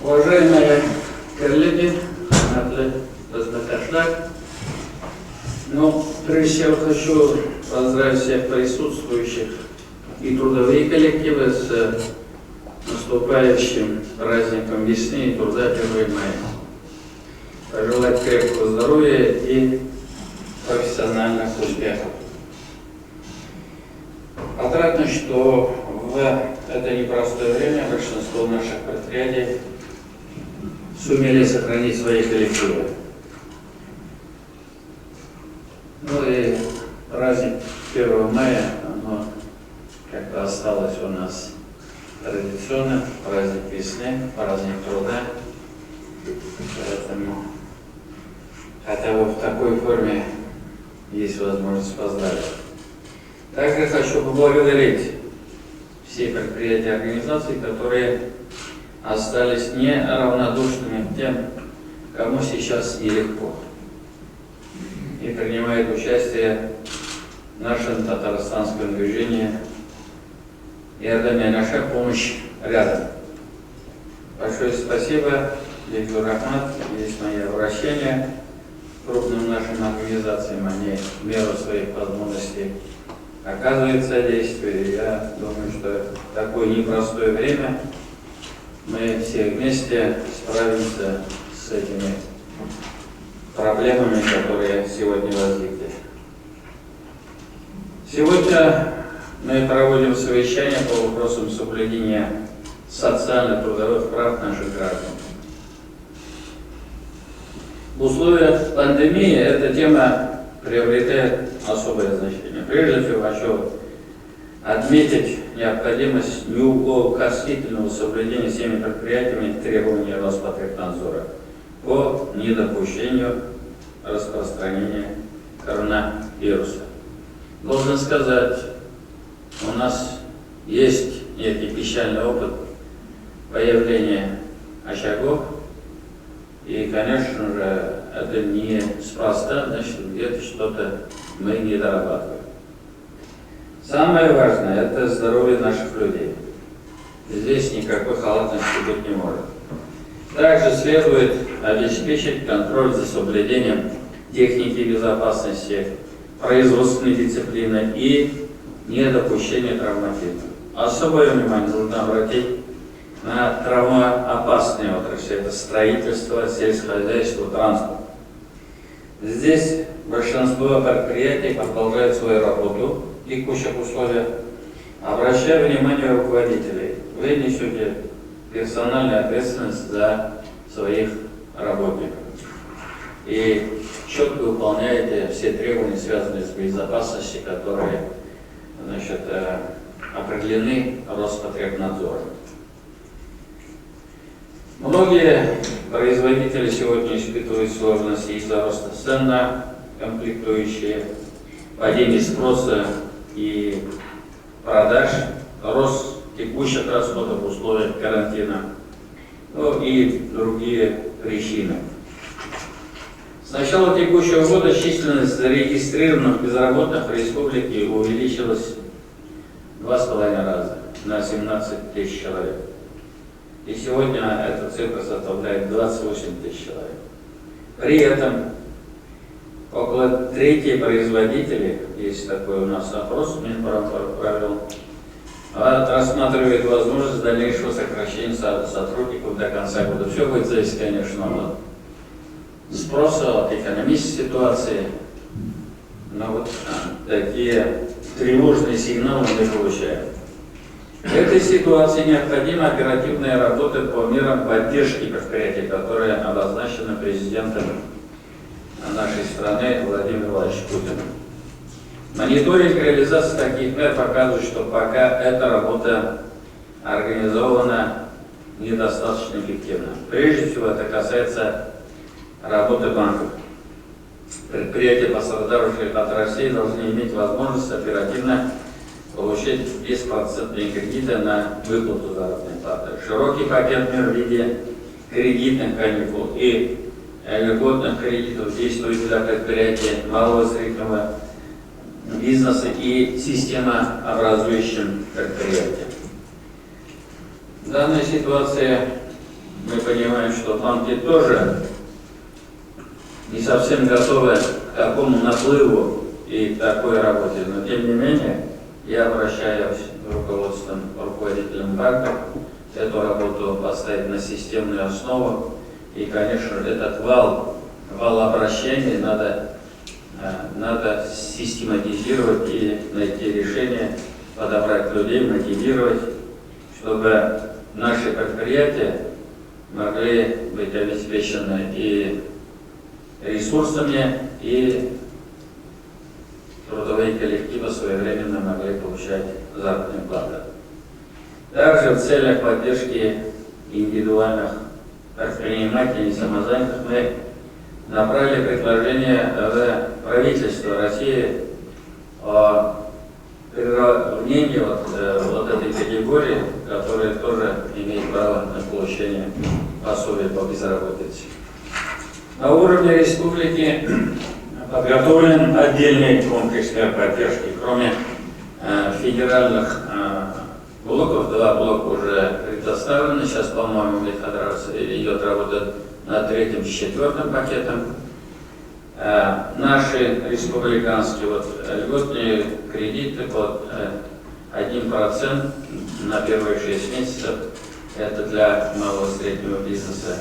Уважаемые коллеги, Разматашлак, прежде всего хочу поздравить всех присутствующих и трудовые коллективы с наступающим праздником весны и труда 1 мая. Пожелать крепкого здоровья и профессиональных успехов. Отрадно, что в это непростое время большинство наших предприятий сумели сохранить свои коллективы. И праздник 1 мая, оно как-то осталось у нас традиционным, праздник весны, праздник труда. Поэтому, хотя бы в такой форме есть возможность поздравить. Также хочу поблагодарить все предприятия и организации, которые остались неравнодушными к тем, кому сейчас нелегко, и принимают участие в нашем татарстанском движении «Ярдаме наша помощь рядом». Большое спасибо, Виктор Рахмат, есть мои обращения к крупным нашим организациям, они в меру своих возможностей оказывают содействие. Я думаю, что в такое непростое время мы все вместе справимся с этими проблемами, которые сегодня возникли. Сегодня мы проводим совещание по вопросам соблюдения социально-трудовых прав наших граждан. В условиях пандемии эта тема приобретает особое значение. Прежде всего хочу отметить необходимость неукоснительного соблюдения всеми предприятиями требований Роспотребнадзора по недопущению распространения коронавируса. Должен сказать, у нас есть некий печальный опыт появления очагов, и, конечно же, это не спроста, значит, где-то что-то мы не дорабатываем. Самое важное – это здоровье наших людей. Здесь никакой халатности быть не может. Также следует обеспечить контроль за соблюдением техники безопасности, производственной дисциплины и недопущения травматизма. Особое внимание нужно обратить на травмоопасные отрасли. Это строительство, сельскохозяйство, транспорт. Здесь большинство предприятий продолжает свою работу в текущих условиях. Обращаю внимание руководителей. Вы несете персональную ответственность за своих работников и четко выполняете все требования, связанные с безопасностью, которые, значит, определены Роспотребнадзором. Многие производители сегодня испытывают сложности из-за роста цен на комплектующие, падения спроса и продаж, рост текущих расходов в условиях карантина, и другие причины. С начала текущего года численность зарегистрированных безработных в республике увеличилась в 2,5 раза, на 17 тысяч человек. И сегодня эта цифра составляет 28 тысяч человек. При этом около трети производителей, есть такой у нас опрос, Минпром провел, рассматривает возможность дальнейшего сокращения сотрудников до конца года. Все будет зависеть, конечно, от спроса, от экономической ситуации. Но вот такие тревожные сигналы мы получаем. В этой ситуации необходима оперативная работа по мерам поддержки предприятий, которые обозначены президентом нашей страны Владимиром Владимировичем Путиным. Мониторинг реализации таких мер показывает, что пока эта работа организована недостаточно эффективно. Прежде всего это касается работы банков. Предприятия, пострадавшие от России, должны иметь возможность оперативно получить беспроцентные кредиты на выплату заработной платы. Широкий пакет мер в виде кредитных каникул и льготных кредитов действует для предприятий малого и среднего бизнеса и системообразующим предприятиям. В данной ситуации мы понимаем, что банки тоже не совсем готовы к такому наплыву и к такой работе, но тем не менее я обращаюсь к руководителям банков эту работу поставить на системную основу. И, конечно, этот вал обращений надо систематизировать и найти решение, подобрать людей, мотивировать, чтобы наши предприятия могли быть обеспечены и ресурсами, и трудовые коллективы своевременно могли получать заработные платы. Также в целях поддержки индивидуальных предпринимателей и самозанятых мы направили предложение в правительство России о приравнении вот этой категории, которая тоже имеет право на получение пособия по безработице. На уровне республики подготовлен отдельный комплекс мер поддержки. Кроме федеральных блоков, 2 блока уже предоставлены. Сейчас, по-моему, идет работа над 3-м и 4-м пакетом. Наши республиканские льготные кредиты под 1% на первые 6 месяцев. Это для малого и среднего бизнеса.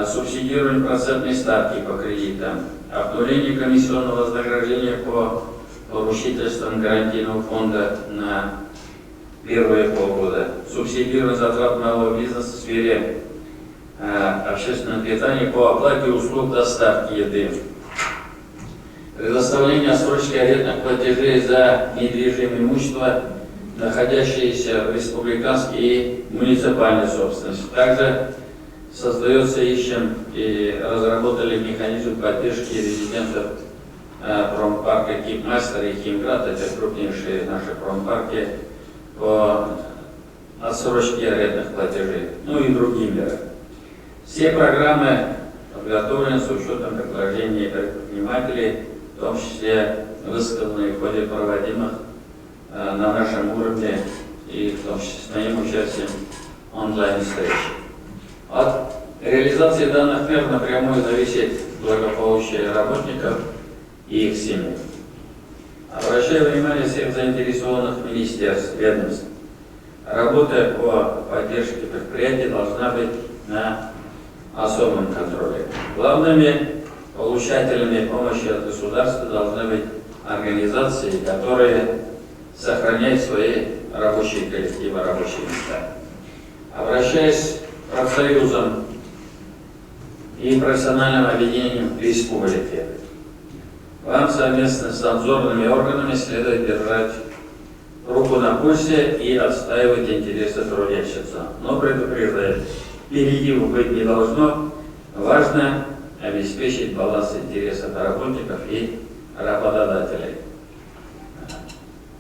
Субсидирование процентной ставки по кредитам, обнуление комиссионного вознаграждения по поручительствам гарантийного фонда на первые полгода, субсидирование затрат малого бизнеса в сфере общественного питания по оплате услуг доставки еды, предоставление отсрочки арендных платежей за недвижимое имущество, находящееся в республиканской и муниципальной собственности. Также создается и разработали механизм поддержки резидентов промпарка Кипмастер и Химград, это крупнейшие наши промпарки, по отсрочке арендных платежей, ну и другие меры. Все программы подготовлены с учетом предложений предпринимателей, в том числе высказанные в ходе проводимых на нашем уровне и в том числе с моим участием онлайн-встреч. От реализации данных мер напрямую зависит благополучие работников и их семей. Обращаю внимание всех заинтересованных министерств, ведомств. Работа по поддержке предприятий должна быть на особом контроле. Главными получателями помощи от государства должны быть организации, которые сохраняют свои рабочие коллективы, рабочие места. Обращаясь к профсоюзам и профессиональным объединениям республики, вам совместно с надзорными органами следует держать руку на пульсе и отстаивать интересы трудящихся. Но предупреждаю, перегибов быть не должно. Важно обеспечить баланс интересов работников и работодателей.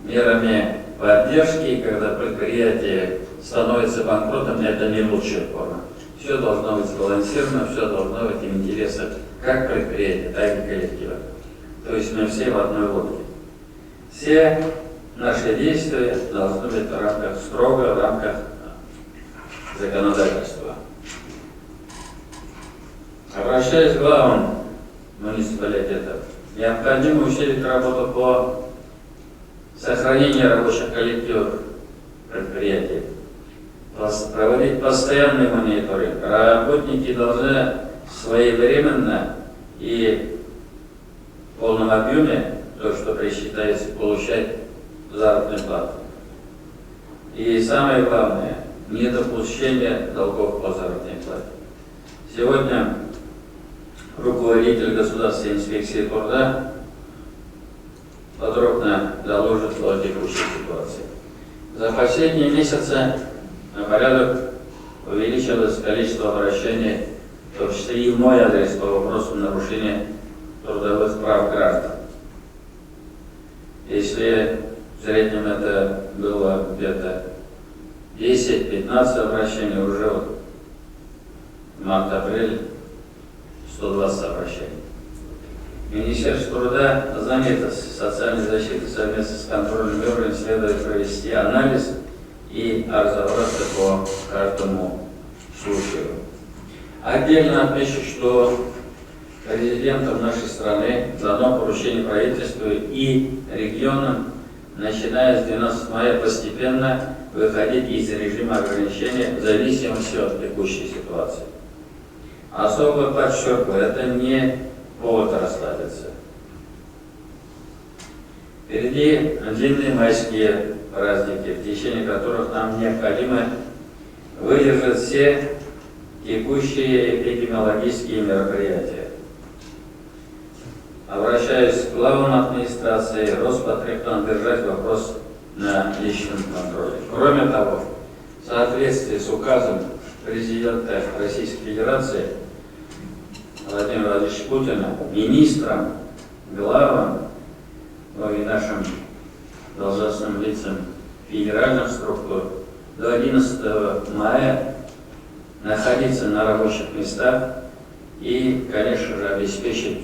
Мерами поддержки, когда предприятие становится банкротом, это не лучшая форма. Все должно быть сбалансировано, все должно быть в интересах как предприятия, так и коллектива. То есть мы все в одной лодке. Все наши действия должны быть в рамках, строго в рамках законодательства. Обращаясь к главам муниципалитетов, необходимо усилить работу по сохранению рабочих коллективов предприятий, проводить постоянный мониторинг. Работники должны своевременно и в полном объеме, то, что присчитается, получать заработную плату. И самое главное, недопущение долгов по заработной плате. Сегодня руководитель Государственной инспекции труда подробно доложит о текущей ситуации. За последние месяцы на порядок увеличилось количество обращений, в том числе и в мой адрес по вопросу нарушения трудовых прав граждан. Если в среднем это было где-то 10-15 обращений, уже март-апрель 120 обращений. Министерство труда, занятости, социальной защиты совместно с контрольными органами следует провести анализ и разобраться по каждому случаю. Отдельно отмечу, что президентом нашей страны дано поручение правительству и регионам, начиная с 12 мая, постепенно выходить из режима ограничения в зависимости от текущей ситуации. Особо подчеркиваю, это не повод расслабиться. Впереди длинные майские праздники, в течение которых нам необходимо выдержать все текущие эпидемиологические мероприятия. Обращаюсь к главам администрации, Роспотребнадзор держать вопрос на личном контроле. Кроме того, в соответствии с указом президента Российской Федерации Владимира Владимировича Путина, министрам, главам, но и нашим должностным лицам федеральных структур до 11 мая находиться на рабочих местах и, конечно же, обеспечить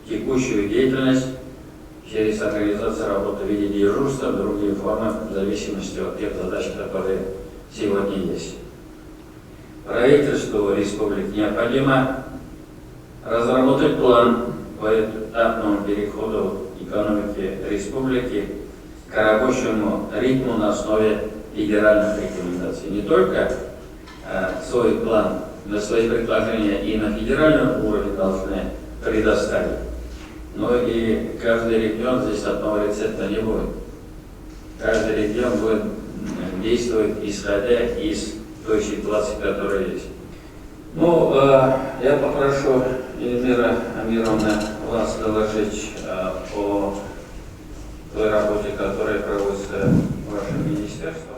текущую деятельность через организацию работы в виде дежурства, другие формы, в зависимости от тех задач, которые сегодня есть. Правительству республики необходимо разработать план по этапному переходу экономики республики к рабочему ритму на основе федеральных рекомендаций. Не только свой план, но свои предложения и на федеральном уровне должны предоставить, но и каждый регион, здесь одного рецепта не будет. Каждый регион будет действовать, исходя из той ситуации, которая есть. Ну, я попрошу Эльмира Амировна вас доложить о той работе, которая проводится вашим министерством.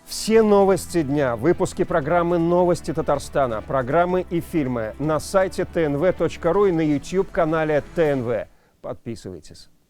Все новости дня, выпуски программы «Новости Татарстана», программы и фильмы на сайте tnv.ru и на YouTube-канале ТНВ. Подписывайтесь.